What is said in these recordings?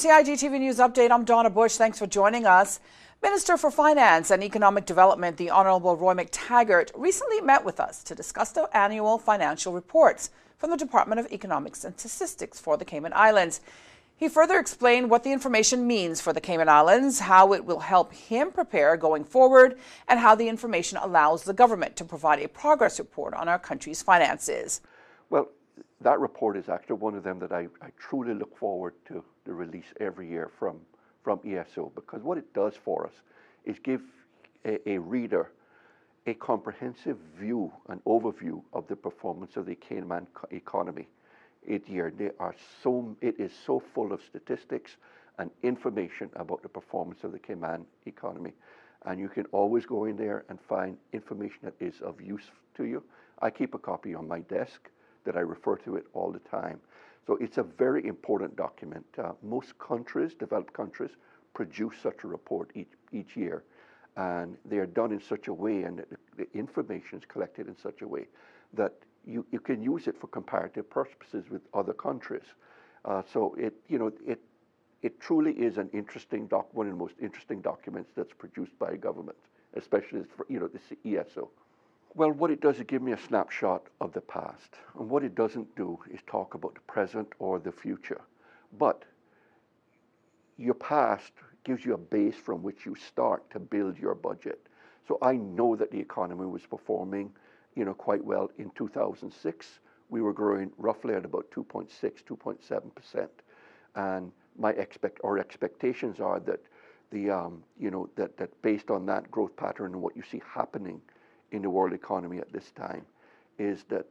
your CIGTV News Update. I'm Donna Bush. Thanks for joining us. Minister for Finance and Economic Development, the Honourable Roy McTaggart, recently met with us to discuss the annual financial reports from the Department of Economics and Statistics for the Cayman Islands. He further explained what the information means for the Cayman Islands, how it will help him prepare going forward, and how the information allows the government to provide a progress report on our country's finances. Well, that report is actually one of them that I truly look forward to the release every year from ESO, because what it does for us is give a reader a comprehensive view, an overview of the performance of the Cayman economy. It is so full of statistics and information about the performance of the Cayman economy. And you can always go in there and find information that is of use to you. I keep a copy on my desk that I refer to it all the time. So it's a very important document. Most countries, developed countries, produce such a report each year. And they are done in such a way, and the information is collected in such a way that you can use it for comparative purposes with other countries. So it truly is an interesting one of the most interesting documents that's produced by a government, especially for the ESO. Well, what it does is give me a snapshot of the past, and what it doesn't do is talk about the present or the future. But your past gives you a base from which you start to build your budget. So I know that the economy was performing quite well in 2006. We were growing roughly at about 2.6, 2.7%. And our expectations are that that based on that growth pattern and what you see happening in the world economy at this time is that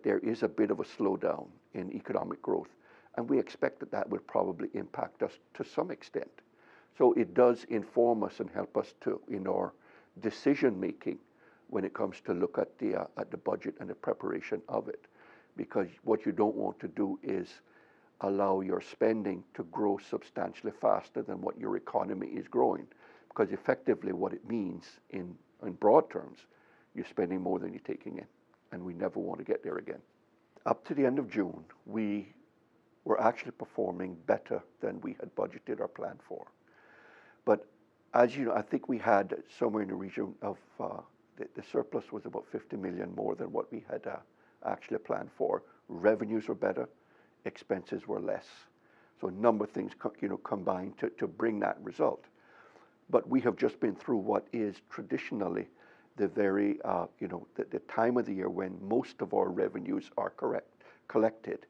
there is a bit of a slowdown in economic growth. And we expect that will probably impact us to some extent. So it does inform us and help us in our decision making when it comes to look at the budget and the preparation of it. Because what you don't want to do is allow your spending to grow substantially faster than what your economy is growing. Because effectively what it means in broad terms, you're spending more than you're taking in. And we never want to get there again. Up to the end of June, we were actually performing better than we had budgeted or planned for. But as you know, I think we had somewhere in the region of the surplus was about 50 million more than what we had actually planned for. Revenues were better, expenses were less. So a number of things combined to bring that result. But we have just been through what is traditionally the very, the time of the year when most of our revenues are collected.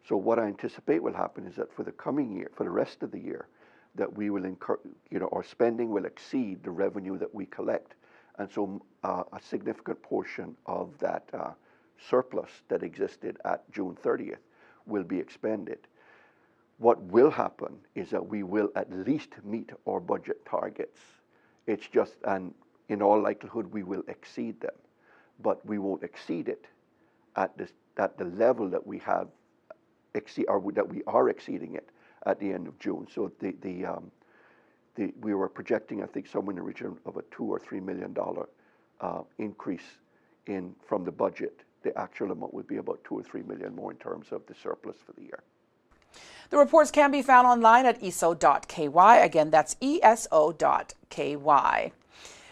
So what I anticipate will happen is that for the coming year, for the rest of the year, that we will incur, our spending will exceed the revenue that we collect. And so a significant portion of that surplus that existed at June 30th will be expended. What will happen is that we will at least meet our budget targets. It's just, and in all likelihood, we will exceed them, but we won't exceed it at the level that we have that we are exceeding it at the end of June. So we were projecting, I think, somewhere in the region of a $2 or $3 million increase from the budget. The actual amount would be about 2 or 3 million more in terms of the surplus for the year. The reports can be found online at eso.ky. Again, that's eso.ky.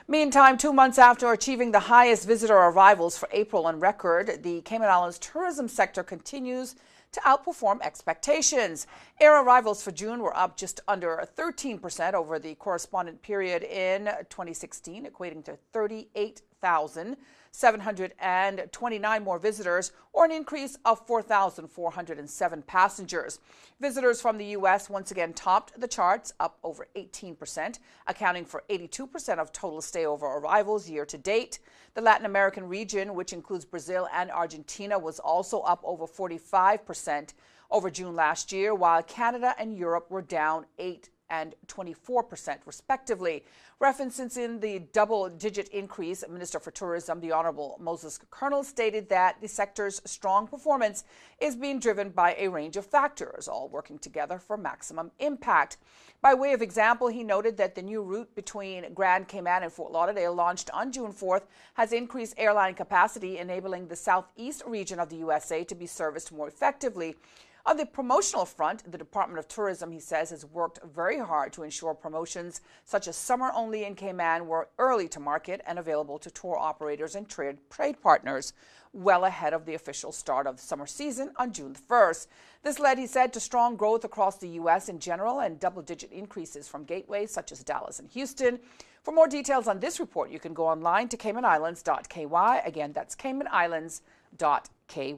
Meantime, 2 months after achieving the highest visitor arrivals for April on record, the Cayman Islands tourism sector continues to outperform expectations. Air arrivals for June were up just under 13% over the corresponding period in 2016, equating to 38,729 more visitors, or an increase of 4,407 passengers. Visitors from the U.S. once again topped the charts, up over 18%, accounting for 82% of total stayover arrivals year to date. The Latin American region, which includes Brazil and Argentina, was also up over 45% over June last year, while Canada and Europe were down 8% and 24% respectively. Referencing the double-digit increase, Minister for Tourism, the Honourable Moses Colonel, stated that the sector's strong performance is being driven by a range of factors, all working together for maximum impact. By way of example, he noted that the new route between Grand Cayman and Fort Lauderdale, launched on June 4th, has increased airline capacity, enabling the southeast region of the USA to be serviced more effectively. On the promotional front, the Department of Tourism, he says, has worked very hard to ensure promotions such as Summer Only in Cayman were early to market and available to tour operators and trade partners well ahead of the official start of the summer season on June 1st. This led, he said, to strong growth across the U.S. in general and double-digit increases from gateways such as Dallas and Houston. For more details on this report, you can go online to CaymanIslands.ky. Again, that's CaymanIslands.ky.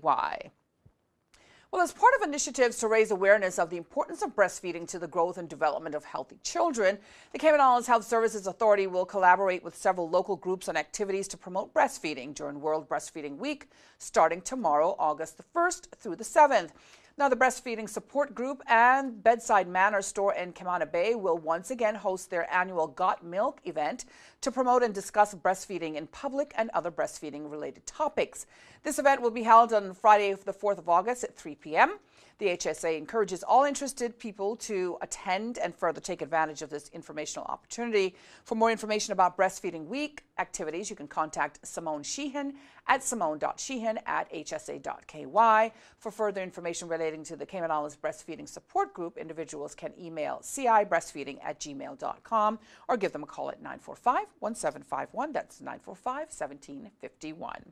Well, as part of initiatives to raise awareness of the importance of breastfeeding to the growth and development of healthy children, the Cayman Islands Health Services Authority will collaborate with several local groups on activities to promote breastfeeding during World Breastfeeding Week, starting tomorrow, August the 1st through the 7th. Now, the Breastfeeding Support Group and Bedside Manor store in Camana Bay will once again host their annual Got Milk event to promote and discuss breastfeeding in public and other breastfeeding-related topics. This event will be held on Friday, the 4th of August at 3 p.m. The HSA encourages all interested people to attend and further take advantage of this informational opportunity. For more information about Breastfeeding Week activities, you can contact Simone Sheehan at simone.sheehan@hsa.ky. For further information relating to the Cayman Islands Breastfeeding Support Group, individuals can email cibreastfeeding@gmail.com or give them a call at 945-1751. That's 945-1751.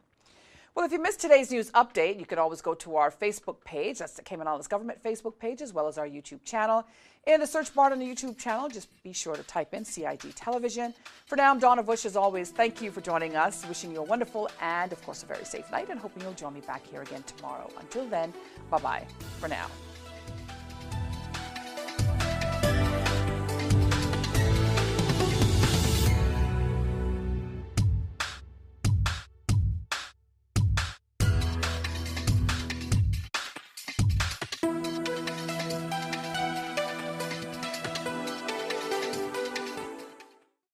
Well, if you missed today's news update, you can always go to our Facebook page. That's the Cayman Islands Government Facebook page, as well as our YouTube channel. In the search bar on the YouTube channel, just be sure to type in CIG Television. For now, I'm Donna Bush. As always, thank you for joining us. Wishing you a wonderful and, of course, a very safe night, and hoping you'll join me back here again tomorrow. Until then, bye-bye for now.